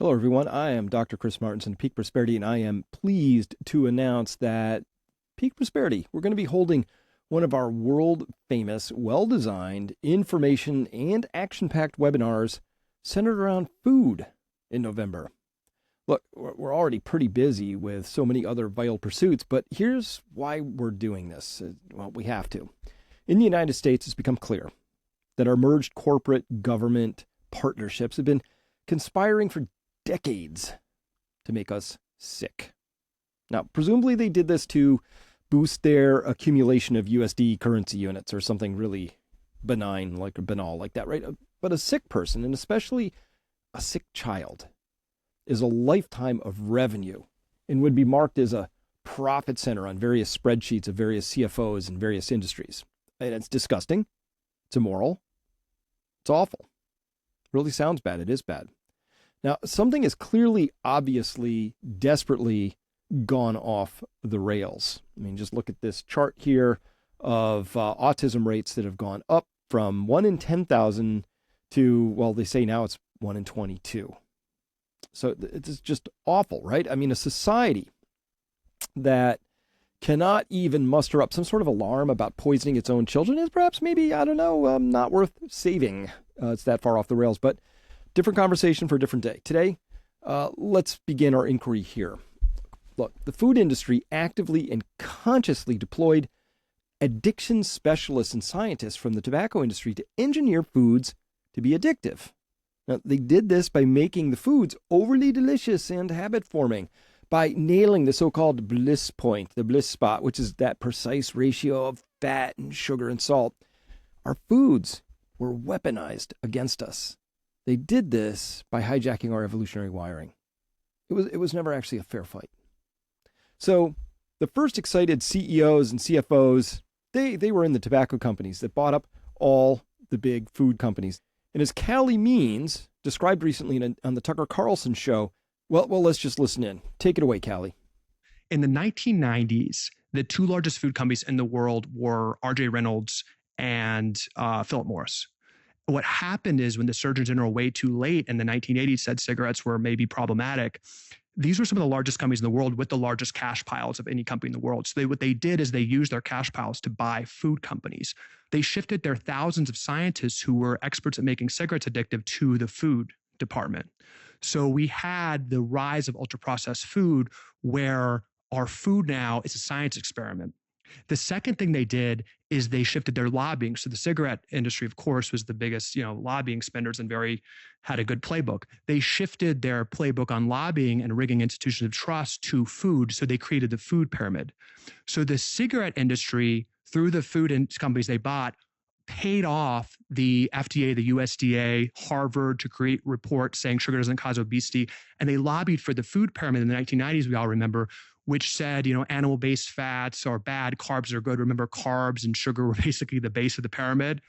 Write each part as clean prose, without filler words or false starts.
Hello, everyone. I am Dr. Chris Martinson, Peak Prosperity, and I am pleased to announce that Peak Prosperity, we're going to be holding one of our world famous, well designed, information and action packed webinars centered around food in November. Look, we're already pretty busy with so many other vital pursuits, but here's why we're doing this. Well, we have to. In the United States, it's become clear that our merged corporate government partnerships have been conspiring for decades to make us sick. Now, presumably they did this to boost their accumulation of USD currency units or something really benign, like or banal like that, right? But a sick person, and especially a sick child, is a lifetime of revenue and would be marked as a profit center on various spreadsheets of various CFOs in various industries. And it's disgusting. It's immoral. It's awful. It really sounds bad. It is bad. Now, something has clearly, obviously, desperately gone off the rails. I mean, just look at this chart here of autism rates that have gone up from 1 in 10,000 to, well, they say now it's 1 in 22. So it's just awful, right? I mean, a society that cannot even muster up some sort of alarm about poisoning its own children is perhaps maybe, I don't know, not worth saving. It's that far off the rails, but different conversation for a different day. Today, let's begin our inquiry here. Look, the food industry actively and consciously deployed addiction specialists and scientists from the tobacco industry to engineer foods to be addictive. Now, they did this by making the foods overly delicious and habit-forming, by nailing the so-called bliss point, the bliss spot, which is that precise ratio of fat and sugar and salt. Our foods were weaponized against us. They did this by hijacking our evolutionary wiring. It was never actually a fair fight. So the first excited CEOs and CFOs, they were in the tobacco companies that bought up all the big food companies. And as Callie Means described recently on the Tucker Carlson show, well, let's just listen in. Take it away, Callie. In the 1990s, the two largest food companies in the world were R.J. Reynolds and Philip Morris. What happened is when the Surgeon General way too late in the 1980s said cigarettes were maybe problematic, these were some of the largest companies in the world with the largest cash piles of any company in the world. So what they did is they used their cash piles to buy food companies. They shifted their thousands of scientists who were experts at making cigarettes addictive to the food department. So we had the rise of ultra-processed food where our food now is a science experiment. The second thing they did is they shifted their lobbying. So the cigarette industry, of course, was the biggest, lobbying spenders and had a good playbook. They shifted their playbook on lobbying and rigging institutions of trust to food. So they created the food pyramid. So the cigarette industry, through the food companies they bought, paid off the FDA, the USDA, Harvard to create reports saying sugar doesn't cause obesity. And they lobbied for the food pyramid in the 1990s, we all remember, which said, animal-based fats are bad, carbs are good. Remember, carbs and sugar were basically the base of the pyramid.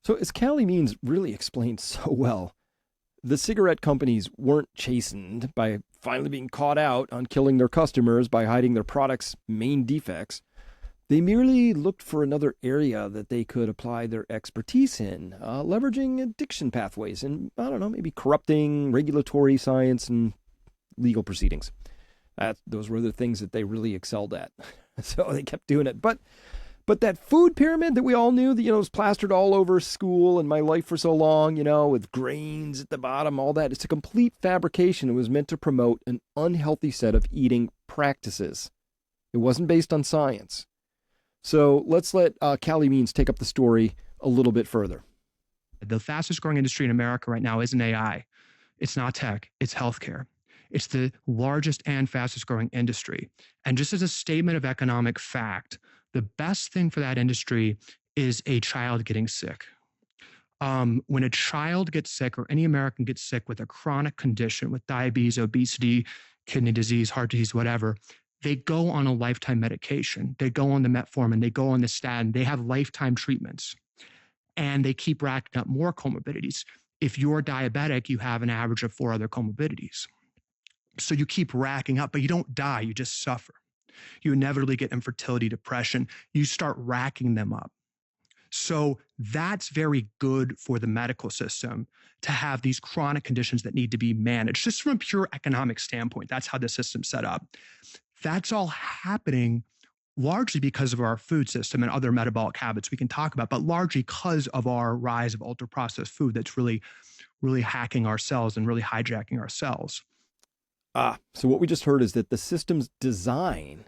So as Callie Means really explained so well, the cigarette companies weren't chastened by finally being caught out on killing their customers by hiding their products' main defects. They merely looked for another area that they could apply their expertise in, leveraging addiction pathways and, maybe corrupting regulatory science and legal proceedings. Those were the things that they really excelled at. So they kept doing it. But that food pyramid that we all knew that, was plastered all over school and my life for so long, with grains at the bottom, all that, it's a complete fabrication. It was meant to promote an unhealthy set of eating practices. It wasn't based on science. So let's let Callie Means take up the story a little bit further. The fastest growing industry in America right now isn't AI. It's not tech. It's healthcare. It's the largest and fastest growing industry. And just as a statement of economic fact, the best thing for that industry is a child getting sick. When a child gets sick or any American gets sick with a chronic condition, with diabetes, obesity, kidney disease, heart disease, whatever, they go on a lifetime medication. They go on the metformin, they go on the statin, they have lifetime treatments, and they keep racking up more comorbidities. If you're diabetic, you have an average of 4 other comorbidities. So you keep racking up, but you don't die, you just suffer. You inevitably get infertility, depression. You start racking them up. So that's very good for the medical system to have these chronic conditions that need to be managed, just from a pure economic standpoint. That's how the system's set up. That's all happening largely because of our food system and other metabolic habits we can talk about, but largely because of our rise of ultra processed food that's really, really hacking our cells and really hijacking our cells. So what we just heard is that the system's design,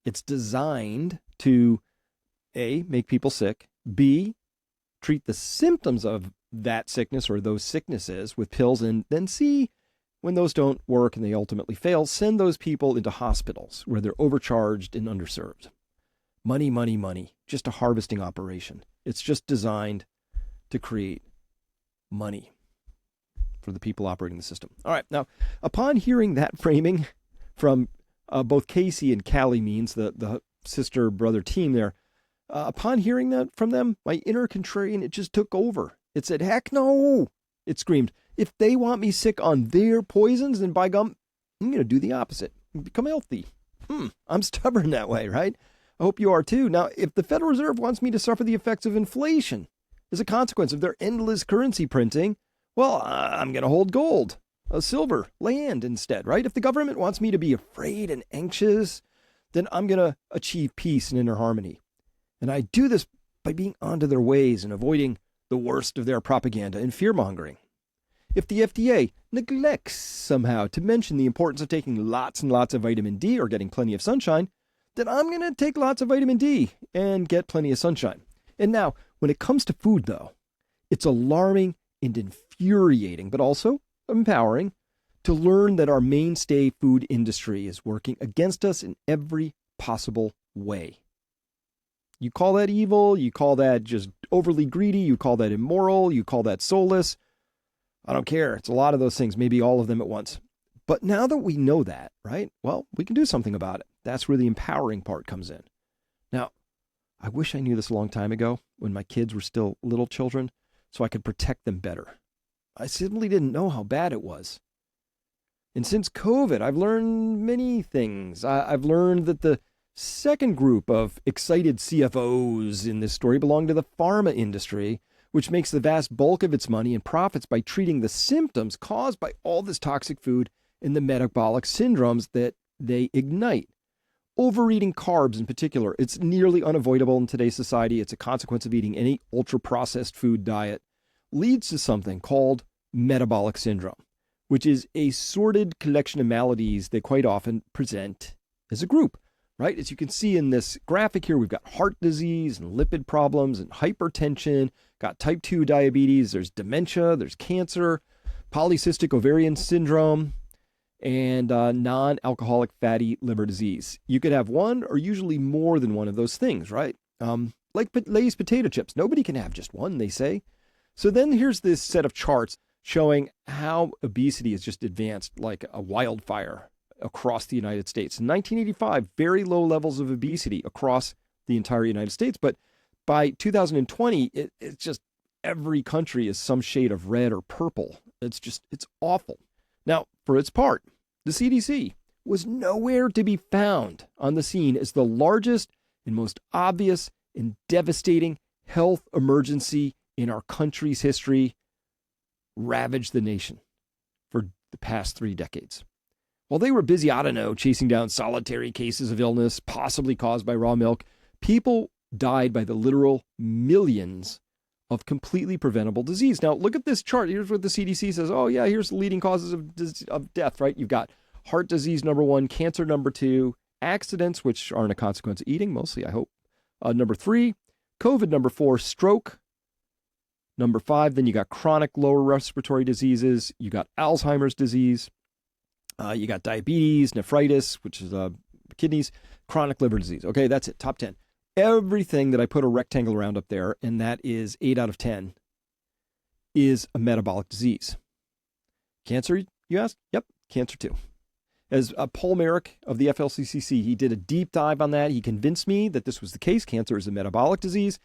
it's designed to A, make people sick, B, treat the symptoms of that sickness or those sicknesses with pills, and then C, when those don't work and they ultimately fail, send those people into hospitals where they're overcharged and underserved. Money, money, money. Just a harvesting operation. It's just designed to create money for the people operating the system. All right. Now, upon hearing that framing from both Casey and Callie Means, the sister-brother team there, upon hearing that from them, my inner contrarian, it just took over. It said, heck no. It screamed, if they want me sick on their poisons, then by gum, I'm going to do the opposite. Become healthy. I'm stubborn that way, right? I hope you are too. Now, if the Federal Reserve wants me to suffer the effects of inflation as a consequence of their endless currency printing, well, I'm going to hold gold, silver, land instead, right? If the government wants me to be afraid and anxious, then I'm going to achieve peace and inner harmony. And I do this by being onto their ways and avoiding the worst of their propaganda and fear-mongering. If the FDA neglects somehow to mention the importance of taking lots and lots of vitamin D or getting plenty of sunshine, then I'm going to take lots of vitamin D and get plenty of sunshine. And now, when it comes to food, though, it's alarming and infuriating, but also empowering to learn that our mainstay food industry is working against us in every possible way. You call that evil, you call that just overly greedy, you call that immoral, you call that soulless. I don't care. It's a lot of those things, maybe all of them at once. But now that we know that, right, well, we can do something about it. That's where the empowering part comes in. Now, I wish I knew this a long time ago when my kids were still little children so I could protect them better. I simply didn't know how bad it was. And since COVID, I've learned many things. I've learned that the second group of excited CFOs in this story belong to the pharma industry, which makes the vast bulk of its money and profits by treating the symptoms caused by all this toxic food and the metabolic syndromes that they ignite. Overeating carbs in particular, it's nearly unavoidable in today's society. It's a consequence of eating any ultra-processed food diet, leads to something called metabolic syndrome, which is a sordid collection of maladies that quite often present as a group, right? As you can see in this graphic here, we've got heart disease and lipid problems and hypertension, got type 2 diabetes, there's dementia, there's cancer, polycystic ovarian syndrome, and non-alcoholic fatty liver disease. You could have one or usually more than one of those things, right? Like Lay's potato chips. Nobody can have just one, they say. So then here's this set of charts showing how obesity has just advanced like a wildfire across the United States. In 1985, very low levels of obesity across the entire United States. But by 2020, it's just every country is some shade of red or purple. It's awful. Now, for its part, the CDC was nowhere to be found on the scene as the largest and most obvious and devastating health emergency in our country's history ravaged the nation for the past 3 decades. While they were busy, I don't know, chasing down solitary cases of illness possibly caused by raw milk, people died by the literal millions of completely preventable disease. Now, look at this chart. Here's what the CDC says. Oh, yeah, here's the leading causes of death, right? You've got heart disease, number 1, cancer, number 2, accidents, which aren't a consequence of eating, mostly, I hope. Number 3, COVID, number 4, stroke, number 5. Then you got chronic lower respiratory diseases. You got Alzheimer's disease. You got diabetes, nephritis, which is kidneys, chronic liver disease. Okay, that's it, top 10. Everything that I put a rectangle around up there, and that is 8 out of 10, is a metabolic disease. Cancer, you asked? Yep, cancer too. As Paul Merrick of the FLCCC, he did a deep dive on that. He convinced me that this was the case. Cancer is a metabolic disease.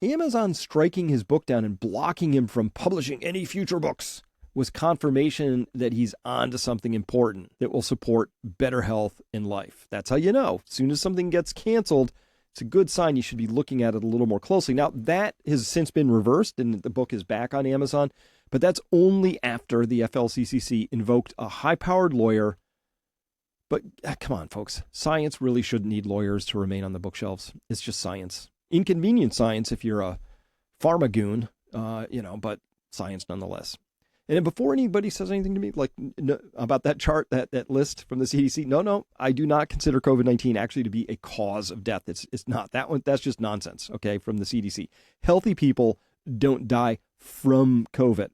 Amazon striking his book down and blocking him from publishing any future books was confirmation that he's on to something important that will support better health in life. That's how you know. As soon as something gets canceled, It's a good sign. You should be looking at it a little more closely. Now, that has since been reversed, and the book is back on Amazon, but that's only after the FLCCC invoked a high-powered lawyer. But come on, folks. Science really shouldn't need lawyers to remain on the bookshelves. It's just science. Inconvenient science if you're a pharmagoon, but science nonetheless. And then before anybody says anything to me about that chart, that list from the CDC, no, I do not consider COVID-19 actually to be a cause of death. It's not that one. That's just nonsense, okay, from the CDC. Healthy people don't die from COVID,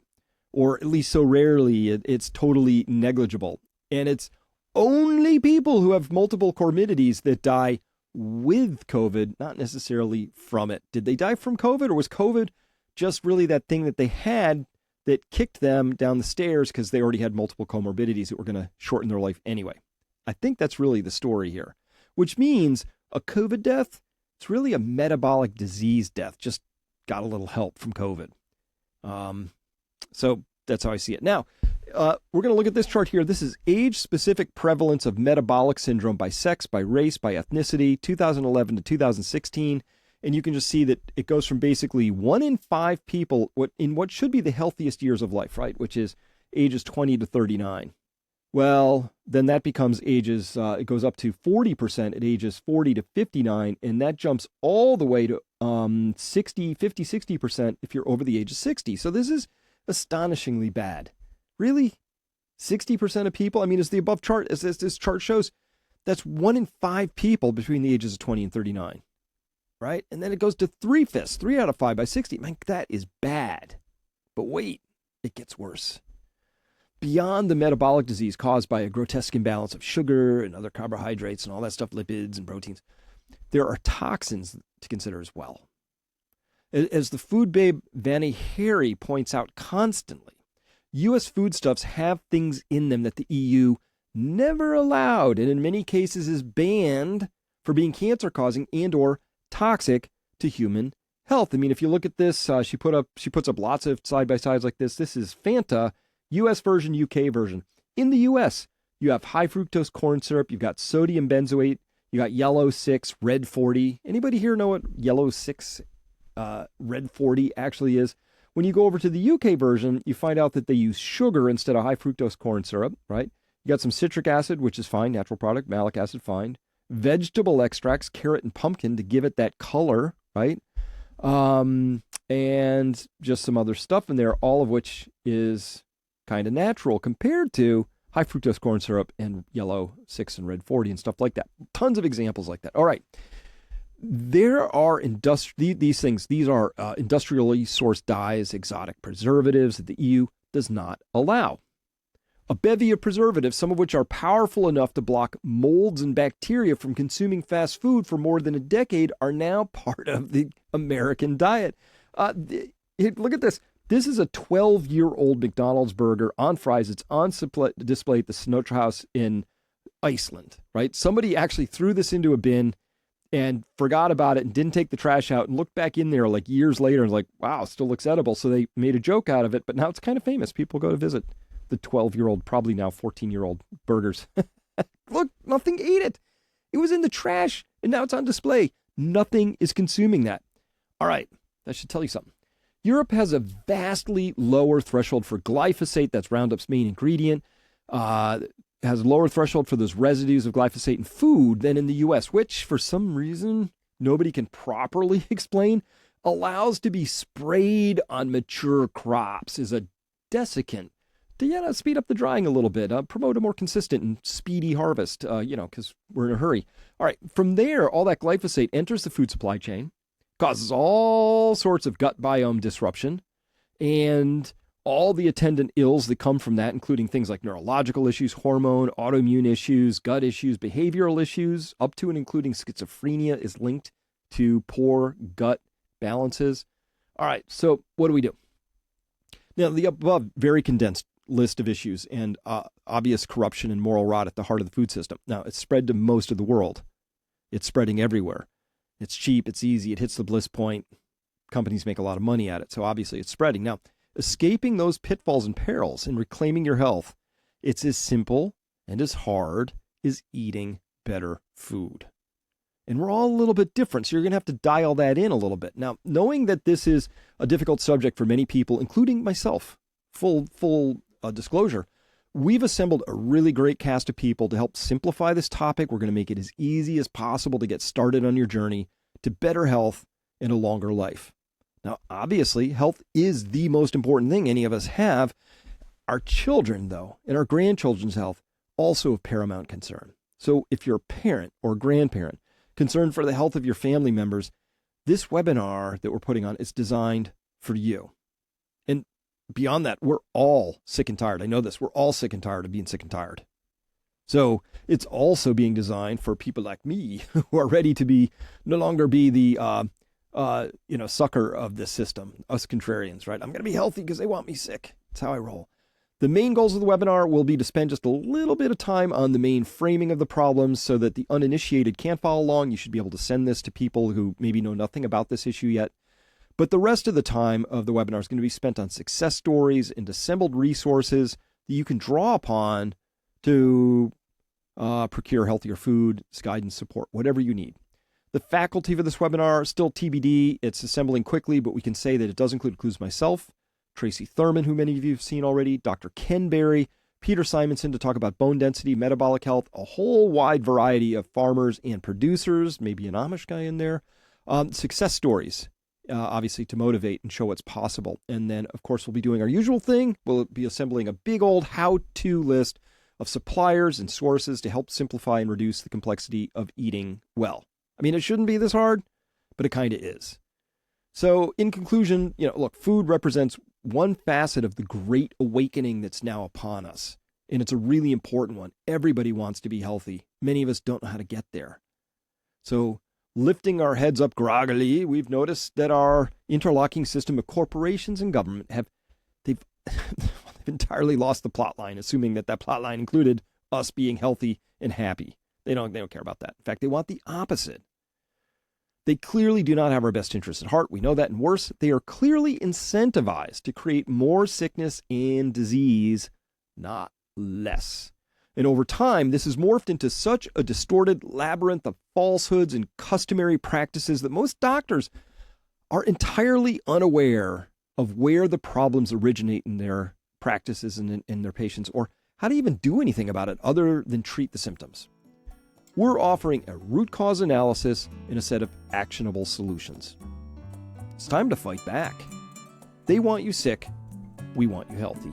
or at least so rarely it's totally negligible. And it's only people who have multiple comorbidities that die with COVID, not necessarily from it. Did they die from COVID, or was COVID just really that thing that they had that kicked them down the stairs because they already had multiple comorbidities that were going to shorten their life anyway? I think that's really the story here, which means a COVID death, it's really a metabolic disease death, just got a little help from COVID. So that's how I see it. Now, we're going to look at this chart here. This is age-specific prevalence of metabolic syndrome by sex, by race, by ethnicity, 2011 to 2016. And you can just see that it goes from basically 1 in 5 people in what should be the healthiest years of life, right? Which is ages 20 to 39. Well, then that becomes it goes up to 40% at ages 40 to 59. And that jumps all the way to 60% if you're over the age of 60. So this is astonishingly bad. Really? 60% of people? I mean, as the above chart, as this chart shows, that's 1 in 5 people between the ages of 20 and 39. Right? And then it goes to 3/5, 3 out of 5 by 60. Man, that is bad. But wait, it gets worse. Beyond the metabolic disease caused by a grotesque imbalance of sugar and other carbohydrates and all that stuff, lipids and proteins, there are toxins to consider as well. As the food babe Vanny Harry points out constantly, U.S. foodstuffs have things in them that the EU never allowed, and in many cases is banned for being cancer-causing and or toxic to human health. I mean, if you look at this, she puts up lots of side-by-sides like this. This is Fanta, U.S. version, UK version. In the U.S., you have high fructose corn syrup, you've got sodium benzoate, you got yellow 6, red 40. Anybody here know what yellow 6, red 40 actually is? When you go over to the UK version, you find out that they use sugar instead of high fructose corn syrup, right? You got some citric acid, which is fine, natural product, malic acid, fine. Vegetable extracts, carrot and pumpkin to give it that color, right? And just some other stuff in there, all of which is kind of natural compared to high fructose corn syrup and yellow 6 and red 40 and stuff like that. Tons of examples like that. All right. There are these things. These are industrially sourced dyes, exotic preservatives that the EU does not allow. A bevy of preservatives, some of which are powerful enough to block molds and bacteria from consuming fast food for more than a decade, are now part of the American diet. Look at this. This is a 12-year-old McDonald's burger on fries. It's on display at the Snotra House in Iceland, right? Somebody actually threw this into a bin and forgot about it and didn't take the trash out and looked back in there like years later and was like, wow, still looks edible. So they made a joke out of it, but now it's kind of famous. People go to visit the 12-year-old, probably now 14-year-old burgers. Look, nothing ate it. It was in the trash, and now it's on display. Nothing is consuming that. All right, that should tell you something. Europe has a vastly lower threshold for glyphosate. That's Roundup's main ingredient. Has a lower threshold for those residues of glyphosate in food than in the U.S., which, for some reason, nobody can properly explain, allows to be sprayed on mature crops as a desiccant to speed up the drying a little bit, promote a more consistent and speedy harvest, because we're in a hurry. All right, from there, all that glyphosate enters the food supply chain, causes all sorts of gut biome disruption, and all the attendant ills that come from that, including things like neurological issues, hormone, autoimmune issues, gut issues, behavioral issues, up to and including schizophrenia is linked to poor gut balances. All right, so what do? Now, the above, very condensed list of issues and obvious corruption and moral rot at the heart of the food system. Now, it's spread to most of the world. It's spreading everywhere. It's cheap, it's easy, it hits the bliss point. Companies make a lot of money at it, so obviously it's spreading. Now, escaping those pitfalls and perils and reclaiming your health, it's as simple and as hard as eating better food. And we're all a little bit different, so you're going to have to dial that in a little bit. Now, knowing that this is a difficult subject for many people, including myself, full disclosure, we've assembled a really great cast of people to help simplify this topic. We're going to make it as easy as possible to get started on your journey to better health and a longer life. Now, obviously, health is the most important thing any of us have. Our children, though, and our grandchildren's health also of paramount concern. So if you're a parent or a grandparent concerned for the health of your family members, this webinar that we're putting on is designed for you. And beyond that, we're all sick and tired. I know this. We're all sick and tired of being sick and tired. So it's also being designed for people like me who are ready to no longer be the sucker of this system, us contrarians, right? I'm going to be healthy because they want me sick. That's how I roll. The main goals of the webinar will be to spend just a little bit of time on the main framing of the problems so that the uninitiated can't follow along. You should be able to send this to people who maybe know nothing about this issue yet. But the rest of the time of the webinar is going to be spent on success stories and assembled resources that you can draw upon to procure healthier food, guidance, support, whatever you need. The faculty for this webinar is still TBD. It's assembling quickly, but we can say that it does include myself, Tracy Thurman, who many of you have seen already, Dr. Ken Berry, Peter Simonson to talk about bone density, metabolic health, a whole wide variety of farmers and producers, maybe an Amish guy in there, success stories, obviously to motivate and show what's possible. And then, of course, we'll be doing our usual thing. We'll be assembling a big old how-to list of suppliers and sources to help simplify and reduce the complexity of eating well. I mean, it shouldn't be this hard, but it kind of is. So in conclusion, look, food represents one facet of the great awakening that's now upon us. And it's a really important one. Everybody wants to be healthy. Many of us don't know how to get there. So lifting our heads up groggily, we've noticed that our interlocking system of corporations and government they've entirely lost the plot line, assuming that plot line included us being healthy and happy. They don't care about that. In fact, they want the opposite. They clearly do not have our best interests at heart. We know that. And worse, they are clearly incentivized to create more sickness and disease, not less. And over time, this has morphed into such a distorted labyrinth of falsehoods and customary practices that most doctors are entirely unaware of where the problems originate in their practices and in their patients, or how to even do anything about it other than treat the symptoms. We're offering a root cause analysis and a set of actionable solutions. It's time to fight back. They want you sick. We want you healthy.